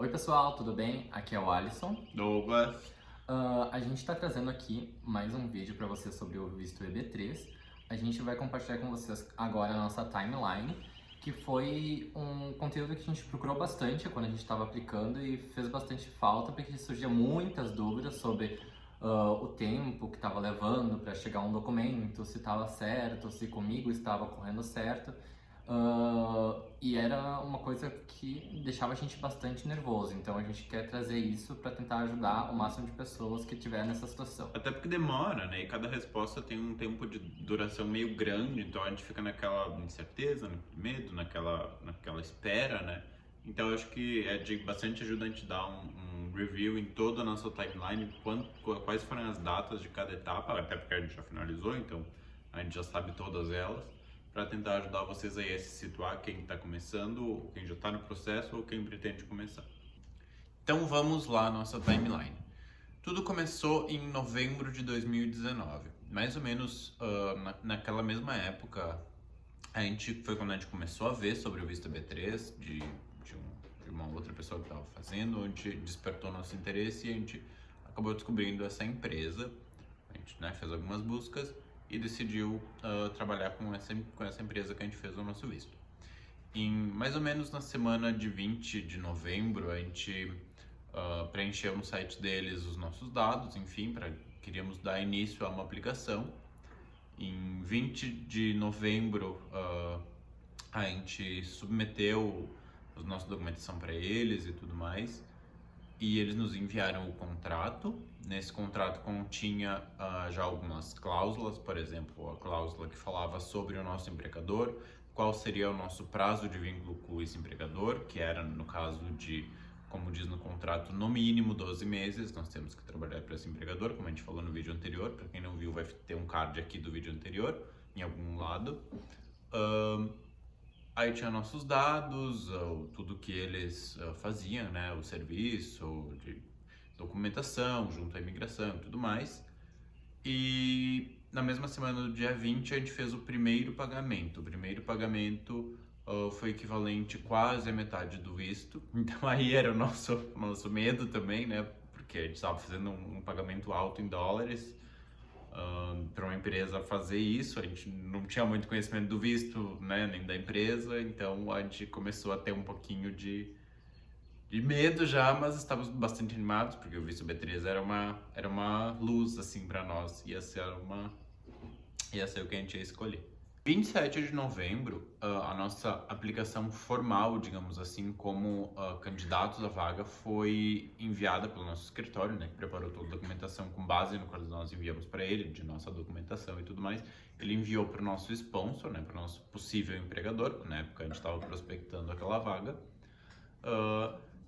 Oi pessoal, tudo bem? Aqui é o Alisson. Douglas. A gente está trazendo aqui mais um vídeo para vocês sobre o visto EB3. A gente vai compartilhar com vocês agora a nossa timeline, que foi um conteúdo que a gente procurou bastante quando a gente estava aplicando e fez bastante falta porque surgiam muitas dúvidas sobre o tempo que estava levando para chegar um documento, se estava certo, se comigo estava correndo certo. E era uma coisa que deixava a gente bastante nervoso, então a gente quer trazer isso para tentar ajudar o máximo de pessoas que estiver nessa situação. Até porque demora, né? E cada resposta tem um tempo de duração meio grande, então a gente fica naquela incerteza, no medo, naquela espera, né? Então eu acho que é de bastante ajuda a gente dar um review em toda a nossa timeline, quais foram as datas de cada etapa, até porque a gente já finalizou, então a gente já sabe todas elas, para tentar ajudar vocês aí a se situar, quem está começando, quem já está no processo ou quem pretende começar. Então vamos lá, nossa timeline. Tudo começou em novembro de 2019, mais ou menos naquela mesma época. Foi quando a gente começou a ver sobre o Visto B3 de uma outra pessoa que estava fazendo, onde despertou nosso interesse e a gente acabou descobrindo essa empresa. A gente, né, fez algumas buscas e decidiu trabalhar com essa empresa que a gente fez o nosso visto. Mais ou menos na semana de 20 de novembro, a gente preencheu no site deles os nossos dados, enfim, queríamos dar início a uma aplicação. Em 20 de novembro, a gente submeteu a nossa documentação para eles e tudo mais, e eles nos enviaram o contrato. Nesse contrato continha já algumas cláusulas, por exemplo, a cláusula que falava sobre o nosso empregador, qual seria o nosso prazo de vínculo com esse empregador, que era, no caso de, como diz no contrato, no mínimo 12 meses, nós temos que trabalhar para esse empregador, como a gente falou no vídeo anterior. Para quem não viu, vai ter um card aqui do vídeo anterior, em algum lado. Aí tinha nossos dados, tudo que eles faziam, né, o serviço de documentação junto à imigração e tudo mais. E na mesma semana do dia 20 a gente fez o primeiro pagamento. O primeiro pagamento foi equivalente quase à metade do visto. Então aí era o nosso medo também, né? Porque a gente estava fazendo um pagamento alto em dólares. Para uma empresa fazer isso, a gente não tinha muito conhecimento do visto, né, nem da empresa, então a gente começou a ter um pouquinho de medo já, mas estávamos bastante animados, porque o visto B3 era uma luz, assim, para nós, ia ser o que a gente ia escolher. 27 de novembro, a nossa aplicação formal, digamos assim, como candidatos à vaga, foi enviada pelo nosso escritório, né, que preparou toda a documentação com base no que nós enviamos para ele, de nossa documentação e tudo mais. Ele enviou para o nosso sponsor, né, para o nosso possível empregador, na época a gente estava prospectando aquela vaga.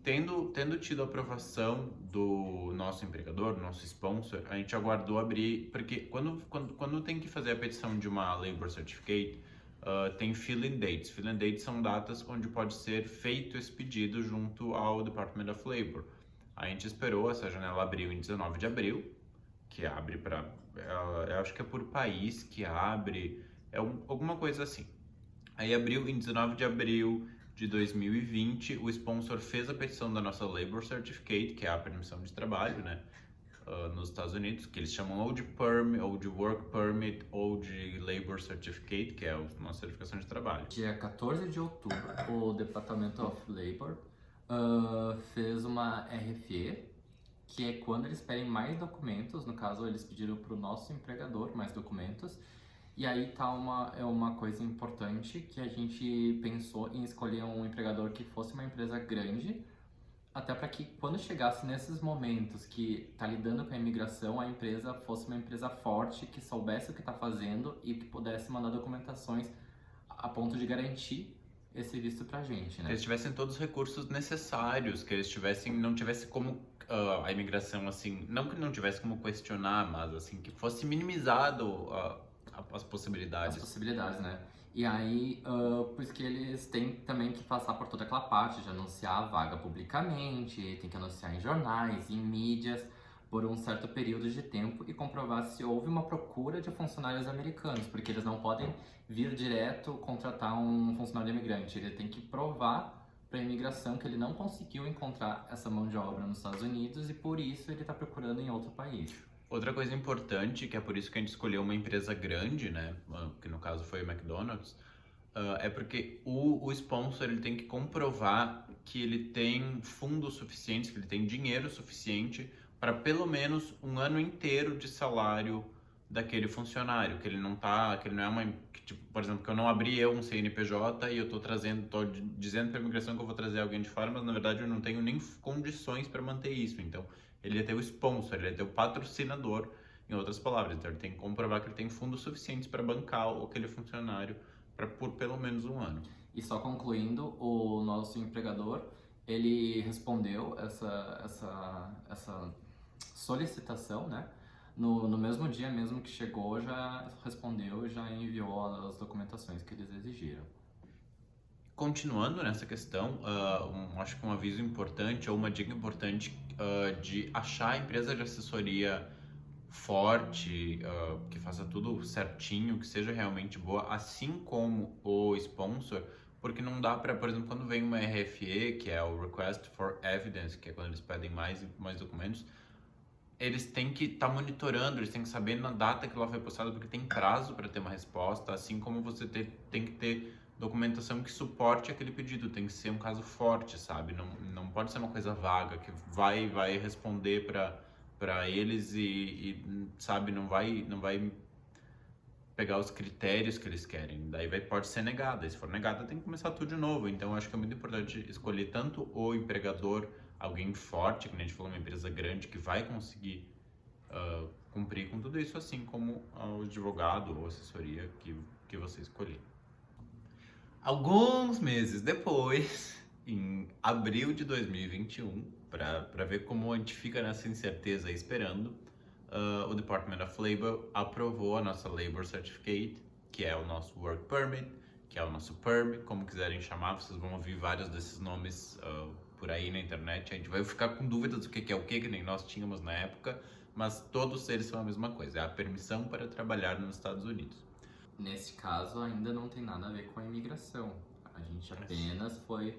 Tendo tido a aprovação do nosso empregador, do nosso sponsor, a gente aguardou abrir, porque quando tem que fazer a petição de uma Labor Certificate, tem fill-in dates. Fill-in dates são datas onde pode ser feito esse pedido junto ao Department of Labor. A gente esperou, essa janela abriu em 19 de abril, que abre para, eu acho que é por país que abre, alguma coisa assim. Aí abriu em 19 de abril de 2020, o sponsor fez a petição da nossa Labor Certificate, que é a permissão de trabalho, né, nos Estados Unidos, que eles chamam ou de PERM, ou de Work Permit, ou de Labor Certificate, que é a nossa certificação de trabalho. Dia 14 de outubro, o Department of Labor fez uma RFE, que é quando eles pedem mais documentos. No caso, eles pediram para o nosso empregador mais documentos. E aí tá uma coisa importante, que a gente pensou em escolher um empregador que fosse uma empresa grande, até para que quando chegasse nesses momentos que tá lidando com a imigração, a empresa fosse uma empresa forte, que soubesse o que tá fazendo e que pudesse mandar documentações a ponto de garantir esse visto pra gente, né? Que eles tivessem todos os recursos necessários, que eles não tivesse como a imigração, assim, não que não tivesse como questionar, mas assim, que fosse minimizado as possibilidades. As possibilidades, né? E aí, por isso que eles têm também que passar por toda aquela parte de anunciar a vaga publicamente, tem que anunciar em jornais, em mídias, por um certo período de tempo e comprovar se houve uma procura de funcionários americanos, porque eles não podem vir direto contratar um funcionário imigrante, ele tem que provar para a imigração que ele não conseguiu encontrar essa mão de obra nos Estados Unidos e por isso ele está procurando em outro país. Outra coisa importante, que é por isso que a gente escolheu uma empresa grande, né, que no caso foi o McDonald's, é porque o sponsor ele tem que comprovar que ele tem fundos suficientes, que ele tem dinheiro suficiente para pelo menos um ano inteiro de salário daquele funcionário, que ele não tá, que ele não é uma, que, tipo, por exemplo, que eu não abri um CNPJ e eu tô dizendo para a imigração que eu vou trazer alguém de fora, mas na verdade eu não tenho nem condições para manter isso. Então, ele ia ter o sponsor, ele ia ter o patrocinador, em outras palavras. Então, ele tem que comprovar que ele tem fundos suficientes para bancar aquele funcionário por pelo menos um ano. E só concluindo, o nosso empregador, ele respondeu essa solicitação, né? No mesmo dia mesmo que chegou, já respondeu e já enviou as documentações que eles exigiram. Continuando nessa questão, acho que um aviso importante ou uma dica importante de achar a empresa de assessoria forte, que faça tudo certinho, que seja realmente boa, assim como o sponsor, porque não dá para, por exemplo, quando vem uma RFE, que é o Request for Evidence, que é quando eles pedem mais documentos, eles têm que estar monitorando, eles têm que saber na data que ela foi postada, porque tem prazo para ter uma resposta, assim como você tem que ter documentação que suporte aquele pedido, tem que ser um caso forte, sabe? Não pode ser uma coisa vaga, que vai responder para eles sabe, não vai pegar os critérios que eles querem, daí pode ser negada, e se for negada tem que começar tudo de novo. Então acho que é muito importante escolher tanto o empregador, alguém forte, que nem a gente falou, uma empresa grande que vai conseguir cumprir com tudo isso, assim como o advogado ou assessoria que você escolher. Alguns meses depois, em abril de 2021, para ver como a gente fica nessa incerteza aí esperando, o Department of Labor aprovou a nossa Labor Certificate, que é o nosso Work Permit, que é o nosso PERM, como quiserem chamar. Vocês vão ouvir vários desses nomes por aí na internet. A gente vai ficar com dúvidas do que é o que nem nós tínhamos na época, mas todos eles são a mesma coisa, é a permissão para trabalhar nos Estados Unidos. Nesse caso, ainda não tem nada a ver com a imigração. A gente apenas foi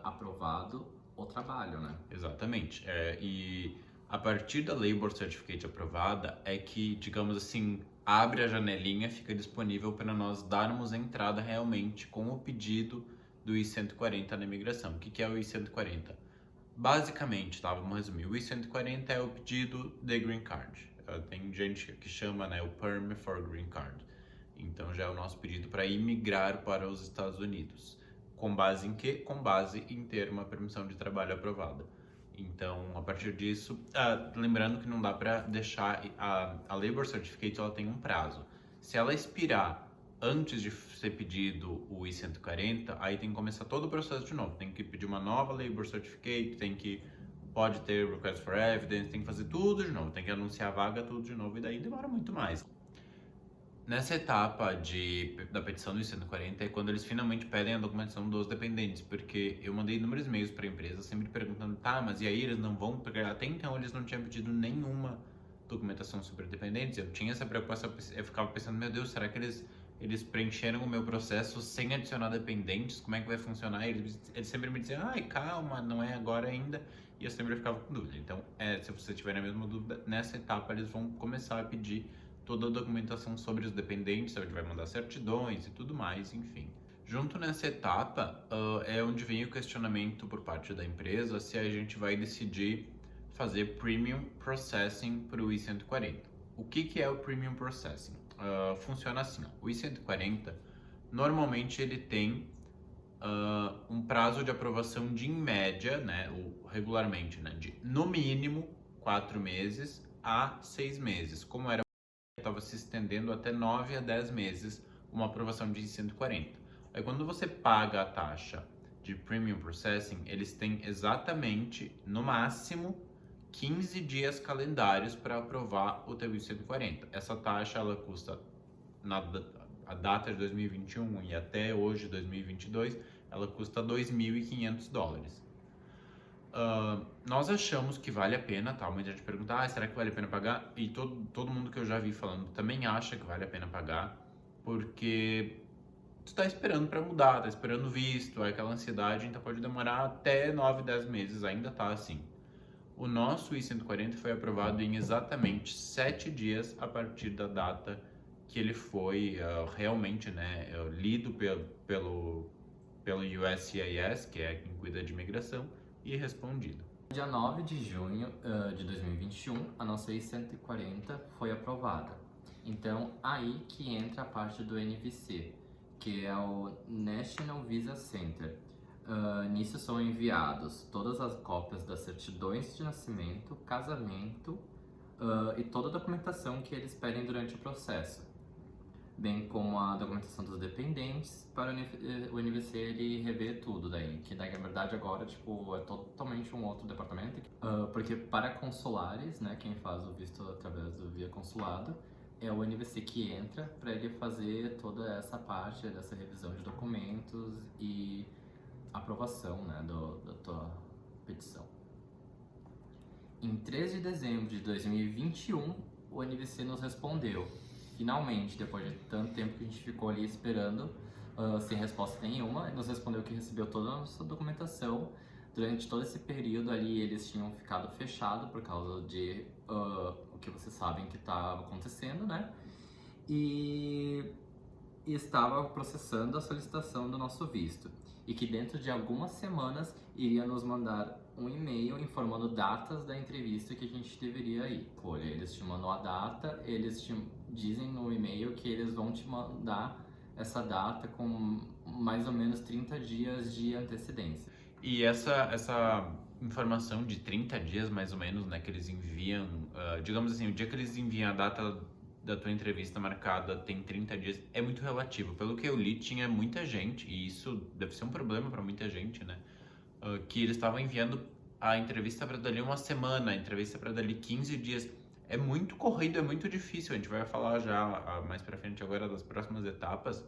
aprovado o trabalho, né? Exatamente. E a partir da Labor Certificate aprovada é que, digamos assim, abre a janelinha, fica disponível para nós darmos entrada realmente com o pedido do I-140 na imigração. O que é o I-140? Basicamente, tá? Vamos resumir. O I-140 é o pedido de Green Card. Tem gente que chama, né, o Perm for Green Card. Então já é o nosso pedido para imigrar para os Estados Unidos. Com base em quê? Com base em ter uma permissão de trabalho aprovada. Então, a partir disso, lembrando que não dá para deixar a Labor Certificate, ela tem um prazo. Se ela expirar antes de ser pedido o I-140, aí tem que começar todo o processo de novo. Tem que pedir uma nova Labor Certificate, pode ter Request for Evidence, tem que fazer tudo de novo, tem que anunciar a vaga tudo de novo e daí demora muito mais. Nessa etapa da petição do I-140 é quando eles finalmente pedem a documentação dos dependentes, porque eu mandei inúmeros e-mails para a empresa sempre perguntando, tá, mas e aí eles não vão, porque até então eles não tinham pedido nenhuma documentação sobre dependentes. Eu tinha essa preocupação, eu ficava pensando, meu Deus, será que eles preencheram o meu processo sem adicionar dependentes? Como é que vai funcionar? Eles sempre me diziam, ai, calma, não é agora ainda, e eu sempre ficava com dúvida. Então, se você tiver a mesma dúvida, nessa etapa eles vão começar a pedir toda a documentação sobre os dependentes, onde vai mandar certidões e tudo mais, enfim. Junto nessa etapa é onde vem o questionamento por parte da empresa se a gente vai decidir fazer Premium Processing para o I-140. O que é o Premium Processing? Funciona assim, ó. O I-140, normalmente ele tem um prazo de aprovação de, em média, né, ou regularmente, né, de no mínimo 4 meses a 6 meses, como era estava se estendendo até 9 a 10 meses uma aprovação de I-140. Aí quando você paga a taxa de Premium Processing, eles têm exatamente, no máximo, 15 dias calendários para aprovar o teu I-140. Essa taxa, ela custa, a data de 2021 e até hoje, 2022, ela custa $2.500. Nós achamos que vale a pena, tá? Muita gente pergunta, será que vale a pena pagar? E todo mundo que eu já vi falando também acha que vale a pena pagar, porque tu tá esperando para mudar, tá esperando visto, aquela ansiedade, então pode demorar até 9, 10 meses, ainda tá assim. O nosso I-140 foi aprovado em exatamente 7 dias a partir da data que ele foi realmente, né, lido pelo USCIS, que é quem cuida de imigração, e respondido. Dia 9 de junho de 2021, a nossa I-140 foi aprovada. Então, aí que entra a parte do NVC, que é o National Visa Center. Nisso são enviados todas as cópias das certidões de nascimento, casamento e toda a documentação que eles pedem durante o processo, bem como a documentação dos dependentes, para o NVC ele rever tudo daí, que na verdade agora tipo, é totalmente um outro departamento, porque para consulares, né, quem faz o visto através do via consulado, é o NVC que entra para ele fazer toda essa parte dessa revisão de documentos e aprovação, né, da tua petição. Em 3 de dezembro de 2021, o NVC nos respondeu. Finalmente, depois de tanto tempo que a gente ficou ali esperando, sem resposta nenhuma, nos respondeu que recebeu toda a nossa documentação. Durante todo esse período ali, eles tinham ficado fechados por causa de o que vocês sabem que estava acontecendo, né? E estava processando a solicitação do nosso visto. E que dentro de algumas semanas iria nos mandar um e-mail informando datas da entrevista que a gente deveria ir. Olha, eles te mandam a data, eles te dizem no e-mail que eles vão te mandar essa data com mais ou menos 30 dias de antecedência. E essa informação de 30 dias, mais ou menos, né, que eles enviam, digamos assim, o dia que eles enviam a data da tua entrevista marcada tem 30 dias, é muito relativo. Pelo que eu li, tinha muita gente, e isso deve ser um problema para muita gente, né, que eles estavam enviando a entrevista para dali uma semana, a entrevista para dali 15 dias. É muito corrido, é muito difícil. A gente vai falar já mais para frente agora das próximas etapas.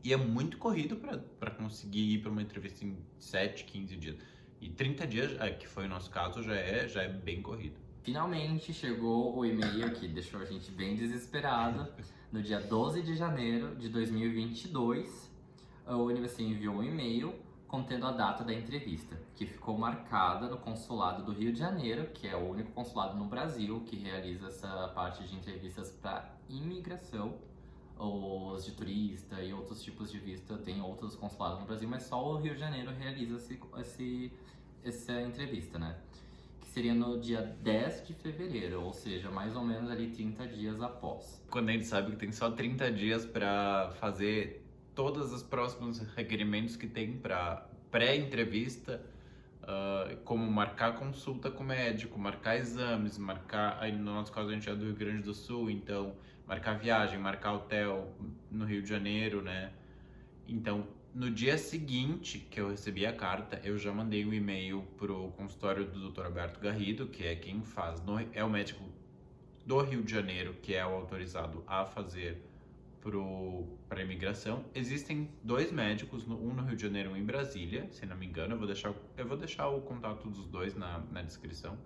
E é muito corrido para conseguir ir para uma entrevista em 7, 15 dias. E 30 dias, que foi o nosso caso, já é bem corrido. Finalmente chegou o e-mail que deixou a gente bem desesperado. No dia 12 de janeiro de 2022, o NVC enviou um e-mail contendo a data da entrevista, que ficou marcada no consulado do Rio de Janeiro, que é o único consulado no Brasil que realiza essa parte de entrevistas para imigração. Os de turista e outros tipos de visto tem outros consulados no Brasil, mas só o Rio de Janeiro realiza essa entrevista, né? Que seria no dia 10 de fevereiro, ou seja, mais ou menos ali 30 dias após. Quando a gente sabe que tem só 30 dias para fazer todos os próximos requerimentos que tem para pré-entrevista, como marcar consulta com o médico, marcar exames, aí no nosso caso a gente é do Rio Grande do Sul, então marcar viagem, marcar hotel no Rio de Janeiro, né? Então, no dia seguinte que eu recebi a carta, eu já mandei um e-mail pro consultório do Dr. Alberto Garrido, que é quem faz, é o médico do Rio de Janeiro, que é o autorizado a fazer para imigração. Existem 2 médicos, um no Rio de Janeiro e um em Brasília, se não me engano. Eu vou deixar o contato dos dois na descrição.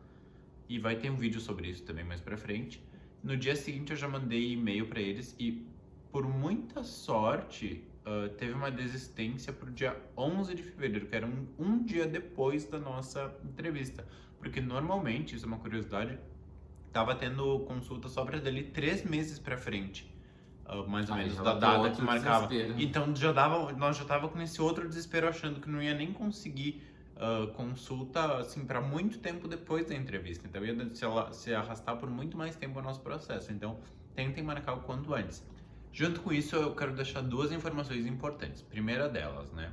E vai ter um vídeo sobre isso também mais pra frente. No dia seguinte eu já mandei e-mail para eles e, por muita sorte, teve uma desistência pro dia 11 de fevereiro, que era um dia depois da nossa entrevista. Porque normalmente, isso é uma curiosidade, tava tendo consulta só para dali 3 meses pra frente. Mais ou menos, da data que marcava. Desespero. Então nós já tava com esse outro desespero, achando que não ia nem conseguir consulta assim para muito tempo depois da entrevista. Então ia se arrastar por muito mais tempo o nosso processo. Então tentem marcar o quanto antes. Junto com isso, eu quero deixar 2 informações importantes. Primeira delas, né?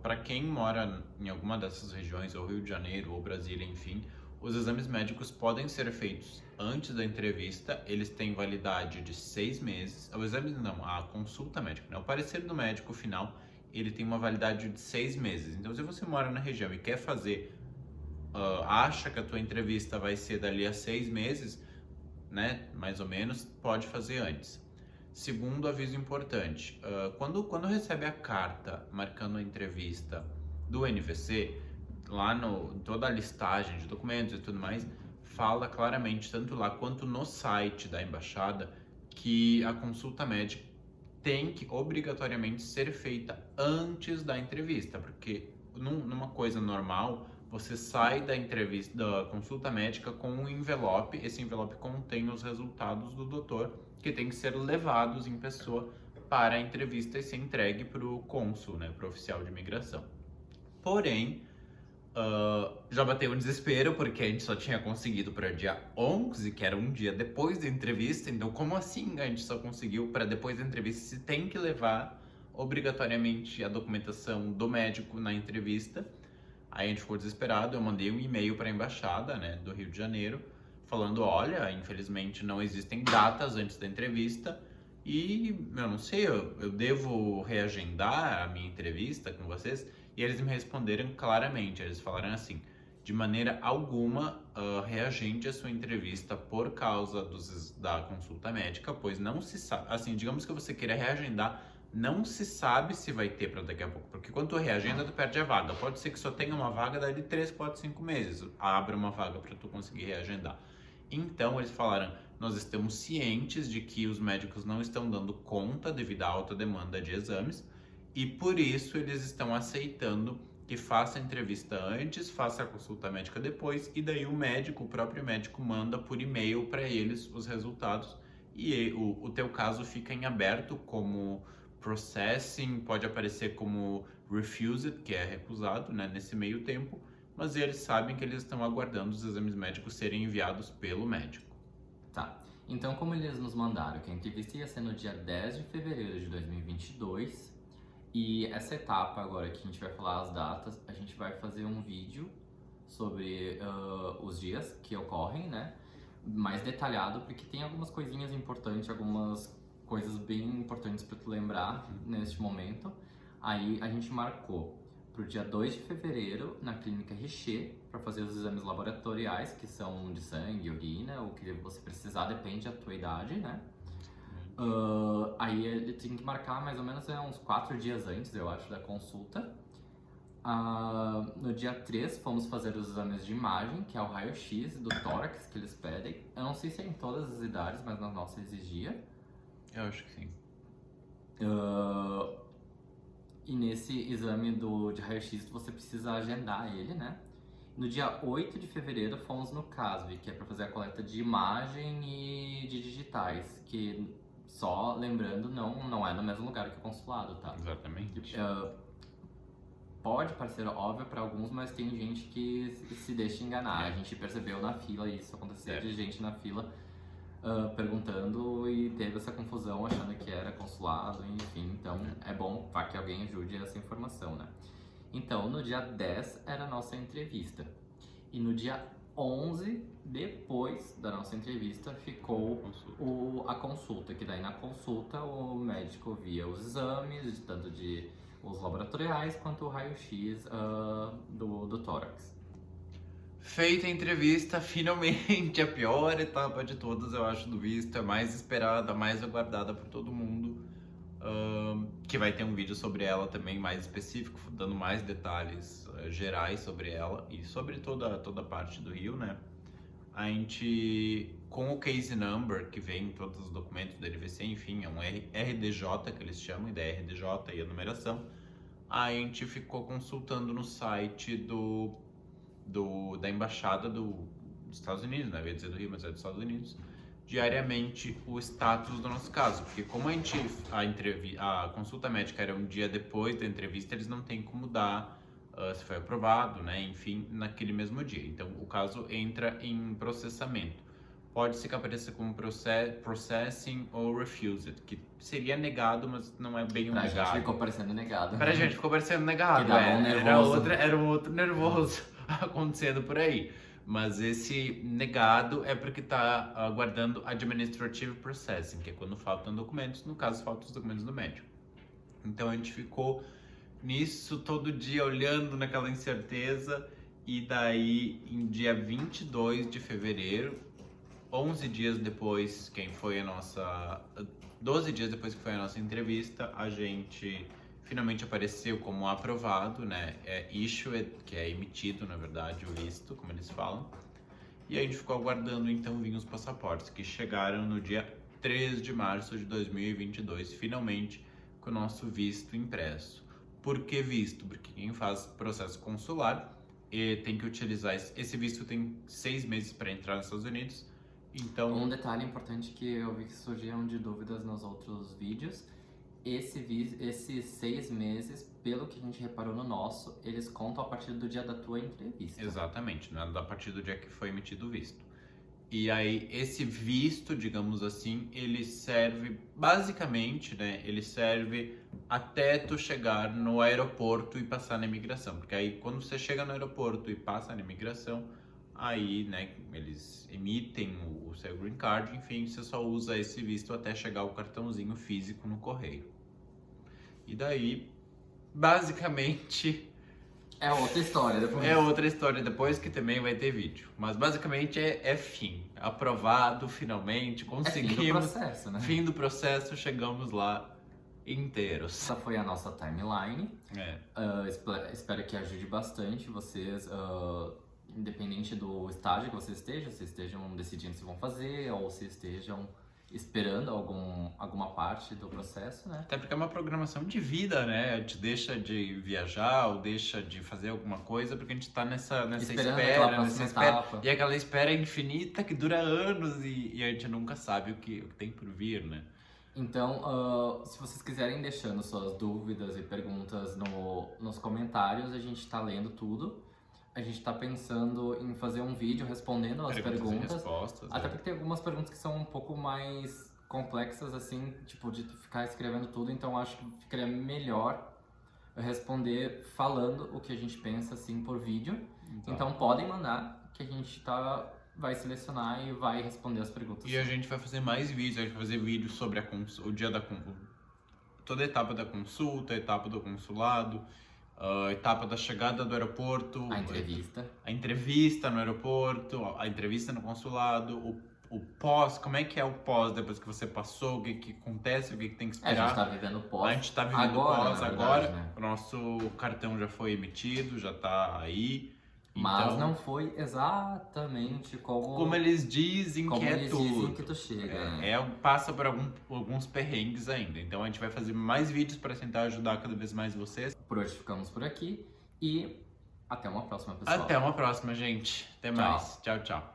Para quem mora em alguma dessas regiões, ou Rio de Janeiro, ou Brasília, enfim, os exames médicos podem ser feitos antes da entrevista. Eles têm validade de 6 meses. O exame não, a consulta médica, né? O parecer do médico final, ele tem uma validade de 6 meses. Então, se você mora na região e quer fazer, acha que a tua entrevista vai ser dali a 6 meses, né? Mais ou menos, pode fazer antes. Segundo aviso importante, quando recebe a carta marcando a entrevista do NVC, lá toda a listagem de documentos e tudo mais, fala claramente, tanto lá quanto no site da embaixada, que a consulta médica tem que obrigatoriamente ser feita antes da entrevista, porque numa coisa normal, você sai da entrevista, da consulta médica com um envelope, esse envelope contém os resultados do doutor, que tem que ser levados em pessoa para a entrevista e ser entregue para o cônsul, né, para o oficial de imigração. Porém, já bateu um desespero, porque a gente só tinha conseguido para dia 11, que era um dia depois da entrevista. Então, como assim a gente só conseguiu para depois da entrevista? Se tem que levar obrigatoriamente a documentação do médico na entrevista. Aí a gente ficou desesperado, eu mandei um e-mail para a embaixada, né, do Rio de Janeiro, falando, olha, infelizmente não existem datas antes da entrevista e eu não sei, eu devo reagendar a minha entrevista com vocês? E eles me responderam claramente, eles falaram assim, de maneira alguma reagende a sua entrevista por causa da consulta médica, pois não se sabe, assim, digamos que você queira reagendar, não se sabe se vai ter para daqui a pouco, porque quando tu reagenda, tu perde a vaga. Pode ser que só tenha uma vaga dali 3, 4, 5 meses, abre uma vaga para tu conseguir reagendar. Então, eles falaram, nós estamos cientes de que os médicos não estão dando conta devido à alta demanda de exames, e por isso eles estão aceitando que faça a entrevista antes, faça a consulta médica depois, e daí o próprio médico manda por e-mail para eles os resultados, e o teu caso fica em aberto como processing, pode aparecer como refused, que é recusado, né, nesse meio tempo, mas eles sabem que eles estão aguardando os exames médicos serem enviados pelo médico. Tá, então como eles nos mandaram que a entrevista ia ser no dia 10 de fevereiro de 2022, e essa etapa agora que a gente vai falar as datas, a gente vai fazer um vídeo sobre os dias que ocorrem, né? Mais detalhado, porque tem algumas coisinhas importantes, algumas coisas bem importantes para tu lembrar neste momento. Aí a gente marcou pro dia 2 de fevereiro na clínica Richer para fazer os exames laboratoriais, que são de sangue, urina, o que você precisar, depende da tua idade, né? Aí ele tem que marcar mais ou menos uns 4 dias antes, eu acho, da consulta. No dia 3 fomos fazer os exames de imagem, que é o raio-x do tórax que eles pedem. Eu não sei se é em todas as idades, mas na nossa exigia. Eu acho que sim. E nesse exame de raio-x você precisa agendar ele, né? No dia 8 de fevereiro fomos no CASV, que é para fazer a coleta de imagem e de digitais, que só lembrando, não é no mesmo lugar que o consulado, tá? Exatamente. Pode parecer óbvio para alguns, mas tem gente que se deixa enganar. A gente percebeu na fila isso acontecer, de gente na fila perguntando e teve essa confusão achando que era consulado, enfim. Então é bom que alguém ajude essa informação, né? Então no dia 10 era a nossa entrevista. E no dia 11, depois da nossa entrevista, ficou a consulta, que daí na consulta o médico via os exames, tanto de os laboratoriais quanto o raio-x do tórax. Feita a entrevista, finalmente a pior etapa de todas, eu acho, do visto, a mais esperada, a mais aguardada por todo mundo, que vai ter um vídeo sobre ela também mais específico, dando mais detalhes gerais sobre ela e sobre toda a parte do Rio, né? A gente, com o case number que vem em todos os documentos da LVC, enfim, é um RDJ que eles chamam, e da RDJ e a numeração, a gente ficou consultando no site da embaixada dos Estados Unidos, né? Eu ia dizer do Rio, mas é dos Estados Unidos, diariamente o status do nosso caso, porque como a consulta médica era um dia depois da entrevista, eles não têm como dar se foi aprovado, né? Enfim, naquele mesmo dia. Então o caso entra em processamento. Pode ser que apareça como processing ou refused, que seria negado, mas não é bem um negado. Pra gente ficou parecendo negado. Pra gente ficou parecendo negado, era um outro nervoso acontecendo por aí. Mas esse negado é porque está aguardando administrative processing, que é quando faltam documentos, no caso faltam os documentos do médico. Então a gente ficou nisso todo dia olhando naquela incerteza, e daí em dia 22 de fevereiro, 11 dias depois, 12 dias depois que foi a nossa entrevista, a gente finalmente apareceu como aprovado, né? É issued, que é emitido, na verdade, o visto, como eles falam. E a gente ficou aguardando, então, vir os passaportes, que chegaram no dia 3 de março de 2022, finalmente com o nosso visto impresso. Por que visto? Porque quem faz processo consular tem que utilizar esse visto, tem 6 meses para entrar nos Estados Unidos. Então, um detalhe importante que eu vi que surgiam de dúvidas nos outros vídeos, esses 6 meses, pelo que a gente reparou no nosso, eles contam a partir do dia da tua entrevista. Exatamente, né? A partir do dia que foi emitido o visto. E aí, esse visto, digamos assim, ele serve, basicamente, né? Ele serve até tu chegar no aeroporto e passar na imigração. Porque aí, quando você chega no aeroporto e passa na imigração, aí, né, eles emitem o seu green card, enfim, você só usa esse visto até chegar o cartãozinho físico no correio. E daí, basicamente... É outra história depois. É outra história depois, que também vai ter vídeo. Mas basicamente é fim. Aprovado, finalmente, conseguimos. Fim do processo, né? Fim do processo, chegamos lá inteiros. Essa foi a nossa timeline. É. Espero que ajude bastante vocês, independente do estágio que vocês estejam decidindo se vão fazer ou se estejam esperando alguma parte do processo, né? Até porque é uma programação de vida, né? Te deixa de viajar ou deixa de fazer alguma coisa, porque a gente tá nessa espera. E aquela espera infinita que dura anos e a gente nunca sabe o que tem por vir, né? Então, se vocês quiserem deixando suas dúvidas e perguntas nos comentários, a gente tá lendo tudo. A gente tá pensando em fazer um vídeo respondendo as perguntas. E respostas, até porque tem algumas perguntas que são um pouco mais complexas, assim, tipo, de ficar escrevendo tudo. Então, acho que ficaria melhor responder falando o que a gente pensa, assim, por vídeo. Então podem mandar, que a gente vai selecionar e vai responder as perguntas. E a gente vai fazer mais vídeos. A gente vai fazer vídeos sobre o dia da toda a etapa da consulta, a etapa do consulado, a etapa da chegada do aeroporto, a entrevista no aeroporto, a entrevista no consulado, o pós, como é que é o pós depois que você passou, o que acontece, o que tem que esperar. A gente tá vivendo o pós. A gente tá vivendo agora, o pós agora. Né? O nosso cartão já foi emitido, já tá aí. Mas então, não foi exatamente como eles dizem que é tudo. Dizem que tu chega, né? Passa por alguns perrengues ainda. Então a gente vai fazer mais vídeos para tentar ajudar cada vez mais vocês. Por hoje ficamos por aqui e até uma próxima, pessoal. Até uma próxima, gente. Até mais. Tchau, tchau.